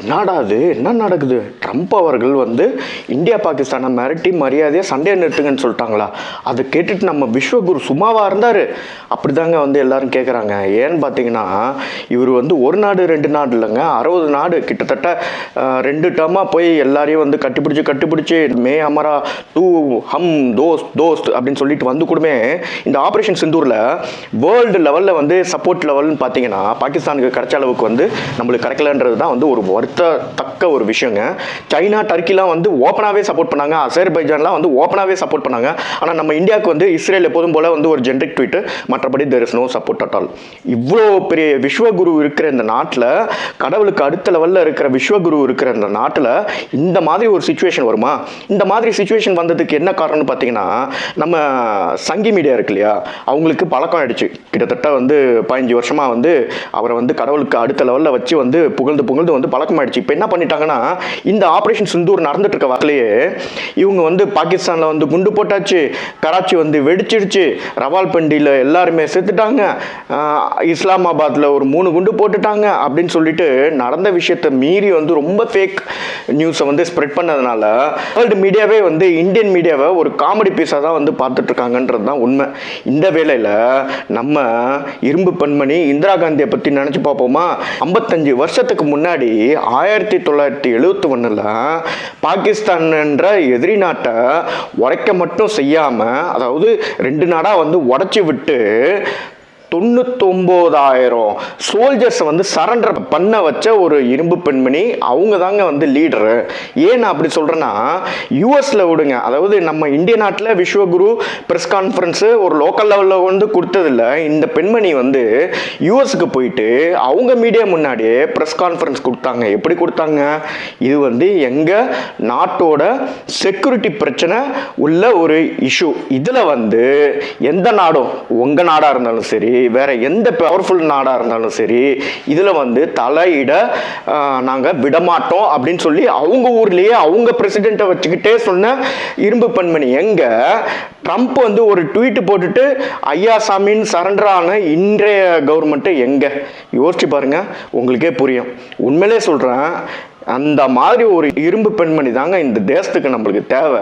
என்னடா அது என்ன நடக்குது? ட்ரம்ப் அவர்கள் வந்து இந்தியா பாகிஸ்தானை மிரட்டி மரியாதையாக சண்டையை நிறுத்துங்கன்னு சொல்லிட்டாங்களா? அதை கேட்டுட்டு நம்ம விஸ்வகுரு சும்மாவாக இருந்தார்? அப்படிதாங்க வந்து எல்லாரும் கேட்குறாங்க. ஏன்னு பார்த்தீங்கன்னா இவர் வந்து ஒரு நாடு ரெண்டு நாடு இல்லைங்க, 60 நாடு கிட்டத்தட்ட 2 டேர்மாக போய் எல்லாரையும் வந்து கட்டிப்பிடிச்சி மே அமரா தூ ஹம் தோஸ்த் அப்படின்னு சொல்லிட்டு வந்து கூடமே இந்த ஆப்ரேஷன் சிந்தூரில் வேர்ல்டு லெவலில் வந்து சப்போர்ட் லெவல்னு பார்த்தீங்கன்னா பாகிஸ்தானுக்கு கிடைச்ச அளவுக்கு வந்து நம்மளுக்கு கிடைக்கலன்றது தான் வந்து ஒரு வருத்தத்தக்க ஒரு விஷயங்க. சைனா டர்க்கிலாம் வந்து ஓப்பனாகவே சப்போர்ட் பண்ணாங்க, அசர்பைஜான்லாம் வந்து ஓப்பனாகவே சப்போர்ட் பண்ணாங்க. ஆனால் நம்ம இந்தியாவுக்கு வந்து இஸ்ரேல் எப்போதும் போல வந்து ஒரு ஜென்ரிக் ட்வீட்டு, மற்றபடி there is no support at all. இவ்வளோ பெரிய விஸ்வகுரு இருக்கிற இந்த நாட்டில், கடவுளுக்கு அடுத்த லெவலில் இருக்கிற விஸ்வகுரு இருக்கிற இந்த நாட்டில் இந்த மாதிரி ஒரு சுச்சுவேஷன் வருமா? இந்த மாதிரி சுச்சுவேஷன் வந்ததுக்கு என்ன காரணம்னு பார்த்தீங்கன்னா நம்ம சங்கி மீடியா இருக்கு இல்லையா, அவங்களுக்கு பழக்கம் ஆயிடுச்சு. கிட்டத்தட்ட வந்து 15 வருஷமாக வந்து அவரை வந்து கடவுளுக்கு அடுத்த லெவலில் வச்சு வந்து புகழ்ந்து வந்து பழக்கமாயிடுச்சு. இப்போ என்ன பண்ணிட்டாங்கன்னா, இந்த ஆப்ரேஷன் சிந்தூர் நடந்துட்டு இருக்க வாக்கிலேயே இவங்க வந்து பாகிஸ்தானில் வந்து குண்டு போட்டாச்சு, கராச்சி வந்து வெடிச்சிடுச்சு, ரவால்பிண்டியில் எல்லாருமே செத்துட்டாங்க, இஸ்லாமாபாத்தில் ஒரு 3 குண்டு போட்டுட்டாங்க அப்படின்னு சொல்லிட்டு நடந்த விஷயத்தை மீறி வந்து ரொம்ப ஃபேக் நியூஸை வந்து ஸ்ப்ரெட் பண்ணதுனால வேர்ல்டு மீடியாவே வந்து இந்தியன் மீடியாவை ஒரு காமெடி பீஸாக தான் வந்து பார்த்துட்டு இருக்காங்கன்றது தான் உண்மை. இந்த வேளையில் நம்ம இரும்பு பெண்மணி இந்திரா காந்தியை பற்றி நினச்சி பார்ப்போமா? 55 வருஷத்துக்கு முன்னாடி 1971 பாகிஸ்தான் என்ற எதிரி நாட்டை உடைக்க மட்டும் செய்யாமல், அதாவது 2 நாடாக வந்து உடைச்சி விட்டு 99,000 சோல்ஜர்ஸ் வந்து சரண்டர் பண்ண வச்ச ஒரு இரும்பு பெண்மணி அவங்க தாங்க வந்து லீடரு. ஏன் நான் அப்படி சொல்கிறேன்னா, யூஎஸில் விடுங்க, அதாவது நம்ம இந்திய நாட்டில் விஸ்வகுரு ப்ரெஸ் கான்ஃபரன்ஸு ஒரு லோக்கல் லெவலில் வந்து கொடுத்ததில்ல. இந்த பெண்மணி வந்து யூஎஸ்க்கு போயிட்டு அவங்க மீடியா முன்னாடியே ப்ரெஸ் கான்ஃபரன்ஸ் கொடுத்தாங்க. எப்படி கொடுத்தாங்க? இது வந்து எங்கள் நாட்டோட செக்யூரிட்டி பிரச்சனை உள்ள ஒரு இஷ்யூ. இதில் வந்து எந்த நாடும், உங்கள் நாடாக இருந்தாலும் சரி, வேற எந்த பவர்ஃபுல் நாடாக இருந்தாலும் சரி, இதில் வந்து தலையிட நாங்கள் விடமாட்டோம் அப்படின்னு சொல்லி அவங்க ஊர்லேயே அவங்க பிரசிடெண்ட்டை வச்சுக்கிட்டே சொன்ன இரும்பு பெண்மணி எங்க ட்ரம்ப் வந்து ஒரு ட்வீட் போட்டுட்டு ஐயா சாமின்னு சரண்டர் ஆன இன்றைய கவர்மெண்ட்டை எங்க யோசிச்சு பாருங்க, உங்களுக்கே புரியும். உண்மையிலே சொல்கிறேன், அந்த மாதிரி ஒரு இரும்பு பெண்மணி தாங்க இந்த தேசத்துக்கு நம்மளுக்கு தேவை.